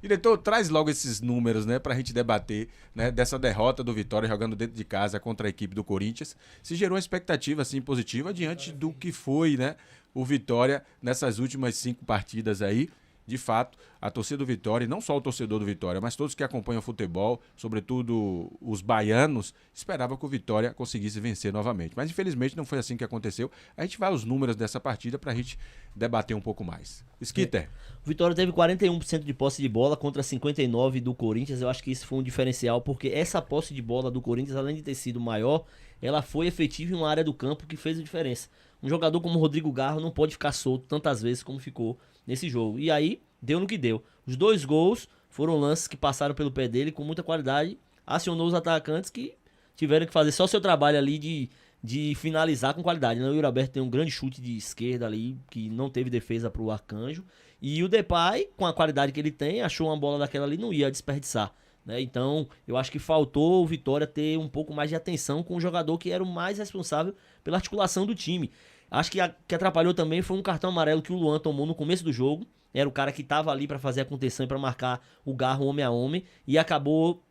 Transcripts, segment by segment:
Diretor, traz logo esses números, né, pra gente debater, né, dessa derrota do Vitória jogando dentro de casa contra a equipe do Corinthians. Se gerou uma expectativa, assim, positiva diante do que foi, né, o Vitória nessas últimas 5 partidas aí. De fato, a torcida do Vitória, e não só o torcedor do Vitória, mas todos que acompanham o futebol, sobretudo os baianos, esperavam que o Vitória conseguisse vencer novamente. Mas infelizmente não foi assim que aconteceu. A gente vai aos números dessa partida para a gente debater um pouco mais. Skitter. O Vitória teve 41% de posse de bola contra 59% do Corinthians. Eu acho que isso foi um diferencial, porque essa posse de bola do Corinthians, além de ter sido maior, ela foi efetiva em uma área do campo que fez a diferença. Um jogador como o Rodrigo Garro não pode ficar solto tantas vezes como ficou nesse jogo. E aí, deu no que deu. Os 2 gols foram lances que passaram pelo pé dele com muita qualidade. Acionou os atacantes que tiveram que fazer só seu trabalho ali de finalizar com qualidade. O Yuri Alberto tem um grande chute de esquerda ali, que não teve defesa pro Arcanjo. E o Depay, com a qualidade que ele tem, achou uma bola daquela ali, não ia desperdiçar. Né? Então, eu acho que faltou o Vitória ter um pouco mais de atenção com o jogador que era o mais responsável pela articulação do time. Acho que que atrapalhou também foi um cartão amarelo que o Luan tomou no começo do jogo. Era o cara que estava ali para fazer a contenção e para marcar o Garro homem a homem. E acabou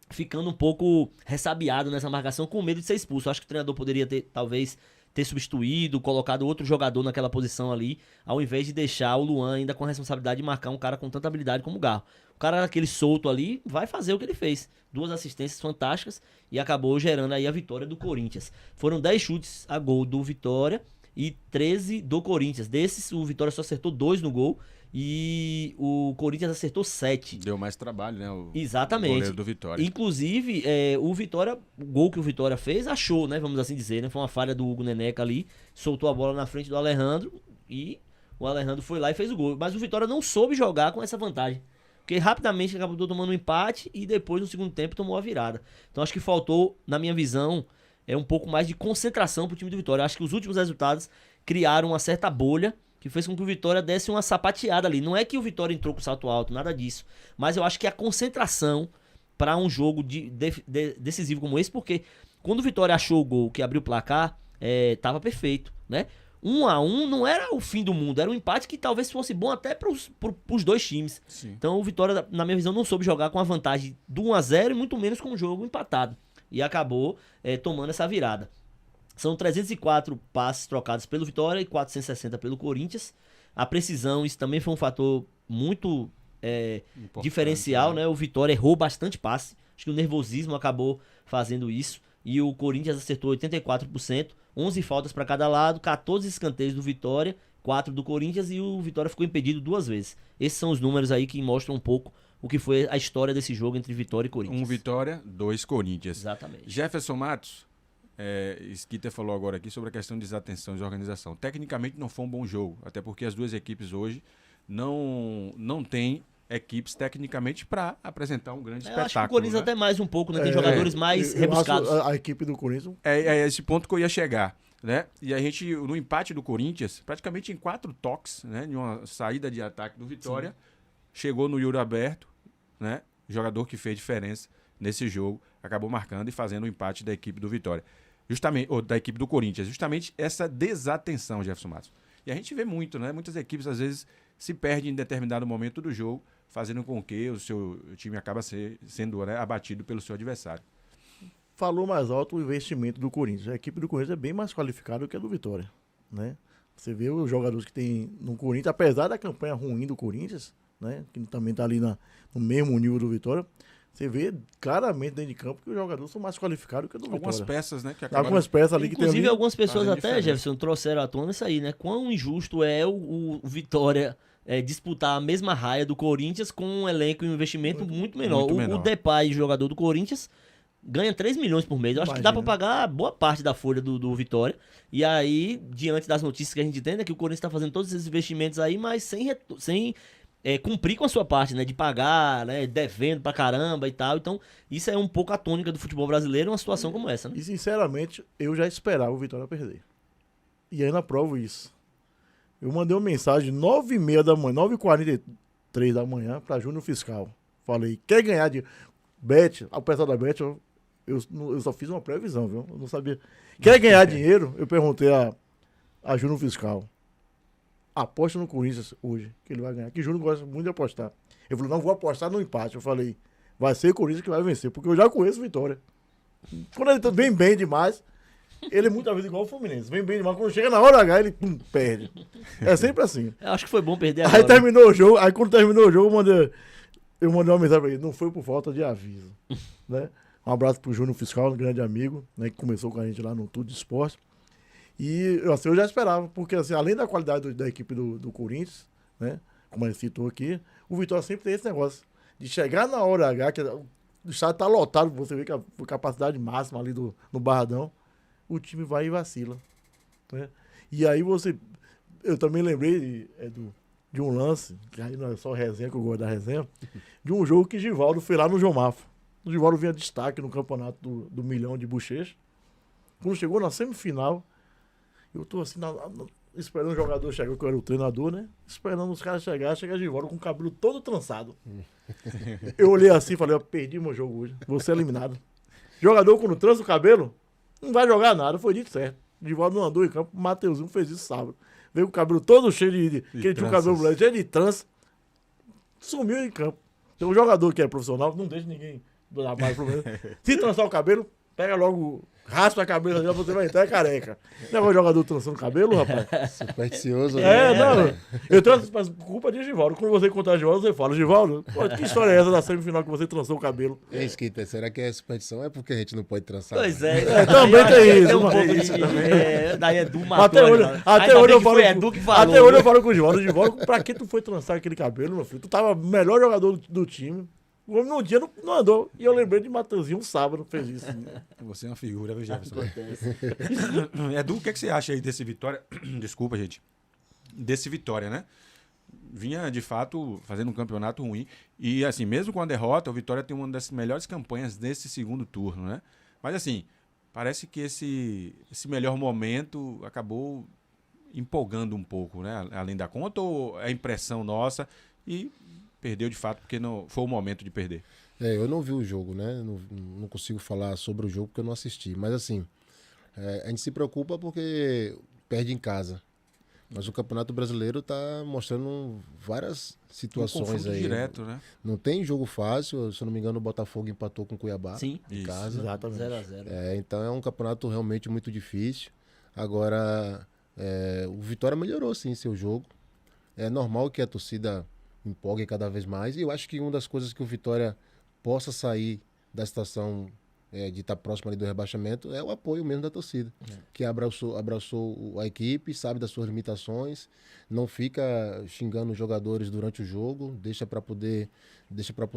ficando um pouco ressabiado nessa marcação com medo de ser expulso. Acho que o treinador poderia talvez ter substituído, colocado outro jogador naquela posição ali, ao invés de deixar o Luan ainda com a responsabilidade de marcar um cara com tanta habilidade como o Garro. O cara aquele solto ali vai fazer o que ele fez. 2 assistências fantásticas e acabou gerando aí a vitória do Corinthians. Foram 10 chutes a gol do Vitória e 13 do Corinthians. Desses, o Vitória só acertou 2 no gol e o Corinthians acertou 7. Deu mais trabalho, né? Exatamente. O goleiro do Vitória. Inclusive, o gol que o Vitória fez, achou, né? Vamos assim dizer, né? Foi uma falha do Hugo Neneca ali, soltou a bola na frente do Alejandro e o Alejandro foi lá e fez o gol. Mas o Vitória não soube jogar com essa vantagem. Porque rapidamente acabou tomando um empate e depois, no segundo tempo, tomou a virada. Então acho que faltou, na minha visão, um pouco mais de concentração pro time do Vitória. Acho que os últimos resultados criaram uma certa bolha que fez com que o Vitória desse uma sapateada ali. Não é que o Vitória entrou com salto alto, nada disso. Mas eu acho que a concentração para um jogo decisivo como esse, porque quando o Vitória achou o gol que abriu o placar, tava perfeito, né? 1-1 não era o fim do mundo, era um empate que talvez fosse bom até pros 2 times. Sim. Então o Vitória, na minha visão, não soube jogar com a vantagem do 1-0 e muito menos com o jogo empatado. E acabou tomando essa virada. São 304 passes trocados pelo Vitória e 460 pelo Corinthians. A precisão, isso também foi um fator muito diferencial, né? O Vitória errou bastante passe. Acho que o nervosismo acabou fazendo isso. E o Corinthians acertou 84%, 11 faltas para cada lado, 14 escanteios do Vitória, 4 do Corinthians e o Vitória ficou impedido 2 vezes. Esses são os números aí que mostram um pouco o que foi a história desse jogo entre Vitória e Corinthians. 1 Vitória, 2 Corinthians. Exatamente. Jefferson Matos, Skitter falou agora aqui sobre a questão de desatenção e organização. Tecnicamente não foi um bom jogo, até porque as 2 equipes hoje não têm equipes tecnicamente para apresentar um grande espetáculo. Acho que o Corinthians né? até mais um pouco, né? Tem jogadores mais rebuscados. A equipe do Corinthians... É esse ponto que eu ia chegar. Né? E a gente, no empate do Corinthians, praticamente em 4 toques, né? Em uma saída de ataque do Vitória, sim, chegou no Yuri Alberto, né? Jogador que fez diferença nesse jogo, acabou marcando e fazendo o empate da equipe do Vitória. Ou da equipe do Corinthians. Justamente essa desatenção, Jefferson Matos. E a gente vê muito, né? Muitas equipes, às vezes, se perdem em determinado momento do jogo, fazendo com que o seu time acaba sendo, né, abatido pelo seu adversário. Falou mais alto o investimento do Corinthians. A equipe do Corinthians é bem mais qualificada do que a do Vitória, né? Você vê os jogadores que tem no Corinthians, apesar da campanha ruim do Corinthians, né, que também está ali no mesmo nível do Vitória, você vê claramente dentro de campo que os jogadores são mais qualificados que o do Vitória. Algumas peças, né? Que acabaram... Algumas peças ali que tem. Inclusive, algumas pessoas até, diferença. Jefferson, trouxeram à tona isso aí, né? Quão injusto é o Vitória disputar a mesma raia do Corinthians com um elenco e um investimento muito menor. Muito menor. O Depay, jogador do Corinthians, ganha 3 milhões por mês. Eu acho que dá pra pagar boa parte da folha do Vitória. E aí, diante das notícias que a gente tem, é que o Corinthians tá fazendo todos esses investimentos aí, mas sem cumprir com a sua parte, né? De pagar, né? Devendo pra caramba e tal. Então, isso é um pouco a tônica do futebol brasileiro, uma situação como essa, né? E, sinceramente, eu já esperava o Vitória perder. E ainda provo isso. Eu mandei uma mensagem 9h30 da manhã, 9h43 da manhã, pra Júnior Fiscal. Falei, quer ganhar de Bet? O pessoal da Bet, eu só fiz uma previsão, viu? Eu não sabia. Quer ganhar dinheiro? Eu perguntei a Júnior Fiscal. Aposta no Corinthians hoje, que ele vai ganhar. Que Júnior gosta muito de apostar. Ele falou, não, vou apostar no empate. Eu falei, vai ser o Corinthians que vai vencer, porque eu já conheço o Vitória. Quando ele vem bem demais, ele é muitas vezes igual o Fluminense. Vem bem demais, quando chega na hora H, ele perde. É sempre assim. Eu acho que foi bom perder agora. Aí terminou o jogo, aí quando terminou o jogo, eu mandei uma mensagem pra ele, não foi por falta de aviso, né? Um abraço pro Júnior Fiscal, um grande amigo, né, que começou com a gente lá no Tudo de Esporte. E assim, eu já esperava, porque assim, além da qualidade da equipe do Corinthians, né, como ele citou aqui, o Vitória sempre tem esse negócio de chegar na hora H, que o estádio tá lotado, você vê que a capacidade máxima ali no Barradão, o time vai e vacila, né? E aí eu também lembrei de um lance, que aí não é só resenha, que eu gosto da resenha, de um jogo que Givaldo foi lá no João Mafra. O Givaldo vinha destaque no campeonato do Milhão de Bochecha. Quando chegou na semifinal, eu tô assim, esperando o jogador chegar, que eu era o treinador, né? Esperando os caras chegar, chega Givaldo com o cabelo todo trançado. Eu olhei assim e falei, eu perdi meu jogo hoje, vou ser eliminado. Jogador quando trança o cabelo, não vai jogar nada, foi dito certo. Givaldo não andou em campo, o Mateuzinho fez isso sábado. Veio com o cabelo todo cheio que ele tinha o cabelo branco, cheio de trança, sumiu em campo. Tem um jogador que é profissional, não deixa ninguém dar mais problema. Se trançar o cabelo, pega logo, raspa a cabeça dela, você vai entrar careca. Não é o jogador trançando o cabelo, rapaz? Supersticioso, né? Não. Eu tranço, mas culpa de Givaldo. Quando você contar Givaldo, você fala, Givaldo, pô, que história é essa da semifinal que você trançou o cabelo? Ei, Skita, será que é superstição? É porque a gente não pode trançar? Pois né? é. Também tem isso. Tem um pouco Isso de... Daí é do Até hoje, Edu que falou. até hoje eu falo com o Givaldo. Givaldo, pra que tu foi trançar aquele cabelo, meu filho? Tu tava o melhor jogador do time. O homem num dia não andou. E eu lembrei de Mateuzinho um sábado, fez isso. Você é uma figura, viu, Jefferson? Edu, o que você acha aí desse Vitória? Desculpa, gente. Desse Vitória, né? Vinha, de fato, fazendo um campeonato ruim. E, assim, mesmo com a derrota, o Vitória tem uma das melhores campanhas desse segundo turno, né? Mas, assim, parece que esse melhor momento acabou empolgando um pouco, né? Além da conta, ou é impressão nossa? E perdeu, de fato, porque não foi o momento de perder. Eu não vi o jogo, né? Não consigo falar sobre o jogo porque eu não assisti. Mas, assim, a gente se preocupa porque perde em casa. Mas o Campeonato Brasileiro está mostrando várias situações aí. Direto, né? Não tem jogo fácil. Se eu não me engano, o Botafogo empatou com o Cuiabá em casa. Exatamente. 0-0. Então é um campeonato realmente muito difícil. Agora, o Vitória melhorou sim seu jogo. É normal que a torcida empolgue cada vez mais. E eu acho que uma das coisas que o Vitória possa sair da situação de estar próximo ali do rebaixamento é o apoio mesmo da torcida, que abraçou a equipe, sabe das suas limitações, não fica xingando os jogadores durante o jogo, deixa para poder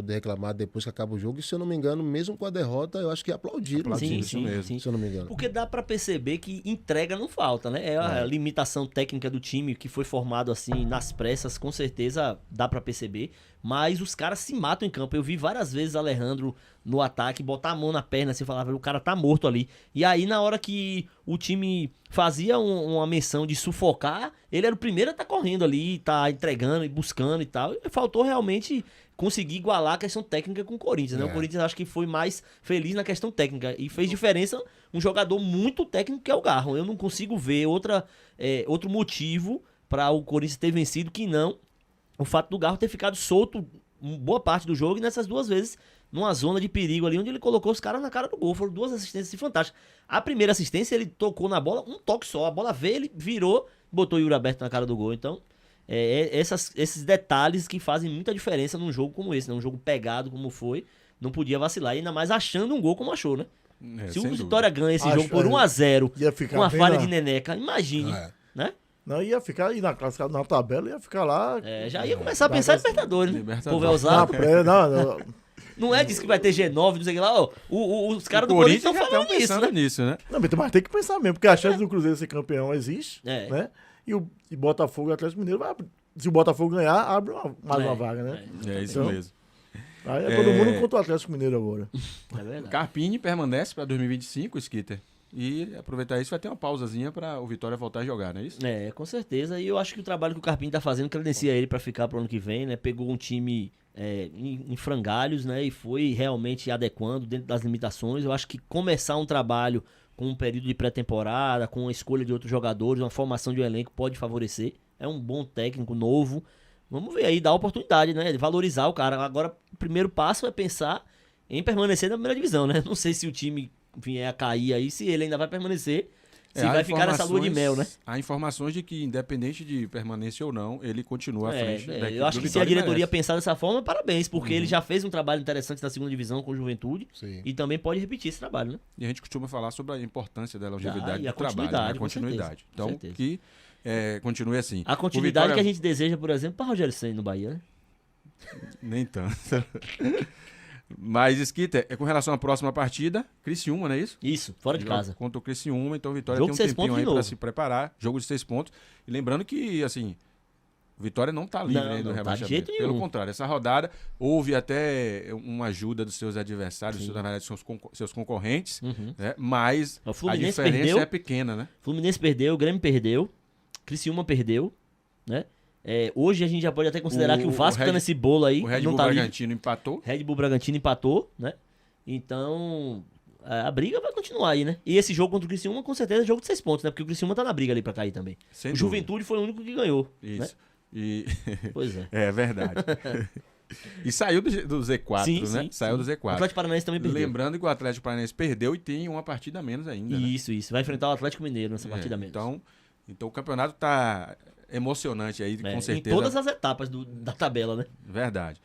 reclamar depois que acaba o jogo. E se eu não me engano, mesmo com a derrota, eu acho que aplaudiram. Sim, isso mesmo, sim. se eu não me engano. Porque dá pra perceber que entrega não falta, né? É a limitação técnica do time que foi formado assim nas pressas, com certeza dá pra perceber. Mas os caras se matam em campo. Eu vi várias vezes Alejandro no ataque botar a mão na perna assim, falava, o cara tá morto ali. E aí na hora que o time fazia uma menção de sufocar, ele era o primeiro a estar correndo ali, tá entregando e buscando e tal. E faltou realmente conseguir igualar a questão técnica com o Corinthians, né? O Corinthians acho que foi mais feliz na questão técnica e fez diferença um jogador muito técnico que é o Garro. Eu não consigo ver outro motivo para o Corinthians ter vencido que não o fato do Garro ter ficado solto boa parte do jogo e nessas duas vezes numa zona de perigo ali onde ele colocou os caras na cara do gol. Foram duas assistências fantásticas. A primeira assistência ele tocou na bola, um toque só, a bola veio, ele virou, botou o Yuri aberto na cara do gol. Então esses detalhes que fazem muita diferença num jogo como esse, né? Um jogo pegado como foi, não podia vacilar, e ainda mais achando um gol como achou, né? Se o Vitória ganha esse jogo por 1-0 com uma falha de Neneca, imagine, né? Não, ia ficar aí na tabela, ia ficar lá. Já ia começar a pensar em Libertadores, né? O povo é usado. Não é disso que vai ter G9, não sei o que lá. Ó, os caras do Corinthians estão falando nisso, né? Não, mas tem que pensar mesmo, porque a chance do Cruzeiro ser campeão existe, né? E Botafogo e Atlético Mineiro vai abrir. Se o Botafogo ganhar, abre mais uma vaga, né? É isso então, mesmo. Aí todo mundo contra o Atlético Mineiro agora. É verdade. Carpini permanece para 2025, Skitter. E aproveitar isso, vai ter uma pausazinha para o Vitória voltar a jogar, não é isso? Com certeza. E eu acho que o trabalho que o Carpini tá fazendo credencia ele para ficar pro ano que vem, né? Pegou um time em frangalhos, né? E foi realmente adequando dentro das limitações. Eu acho que começar um trabalho com um período de pré-temporada, com a escolha de outros jogadores, uma formação de um elenco pode favorecer. É um bom técnico novo, Vamos ver aí, dar oportunidade, né? Valorizar o cara. Agora, o primeiro passo é pensar em permanecer na primeira divisão, né? Não sei se o time vier a cair aí, se ele ainda vai permanecer, se há vai ficar nessa lua de mel, né? Há informações de que, independente de permanência ou não, ele continua à frente da equipe eu acho do que se a Vitória e diretoria merece. pensar dessa forma, parabéns, porque ele já fez um trabalho interessante na segunda divisão com o Juventude Sim. e também pode repetir esse trabalho, né? E a gente costuma falar sobre a importância da longevidade e a do trabalho, continuidade, né? A com continuidade. certeza, com Então, certeza. que continue assim. A O continuidade Vitória- que a gente deseja, por exemplo, para Rogério Ceni no Bahia, né? Nem tanto. Mas, Skitter, com relação à próxima partida, Criciúma, não é isso? Isso, fora de Joga casa. Contra o Criciúma, então o Vitória Jogo tem de um 6 tempinho pontos aí de para novo. se preparar. Jogo de 6 pontos. E lembrando que, assim, Vitória não tá livre Não, ainda do não tá de rebaixamento. jeito Pelo nenhum. contrário, essa rodada houve até uma ajuda dos seus adversários, Sim. na verdade, seus concorrentes, Uhum. né? Mas O a Fluminense diferença perdeu. é pequena, né? Fluminense perdeu, o Grêmio perdeu, Criciúma perdeu, né? Hoje a gente já pode até considerar que o Vasco Red- tá nesse bolo aí, O Red não Bull tá livre. Bragantino empatou. Red Bull Bragantino empatou, né? Então, a briga vai continuar aí, né? E esse jogo contra o Criciúma, com certeza, é jogo de 6 pontos, né? Porque o Criciúma tá na briga ali pra cair também. Sem O dúvida. Juventude foi o único que ganhou, né? Isso. E Pois é. é verdade. E saiu do Z4, Sim, né? sim, Saiu sim. do O Z4. Atlético Paranaense também perdeu. Lembrando que o Atlético Paranaense perdeu e tem uma partida a menos ainda. Né? Isso. Vai enfrentar o Atlético Mineiro nessa É, partida menos. então o campeonato tá emocionante aí, É, com em certeza. todas as etapas da tabela, né? Verdade.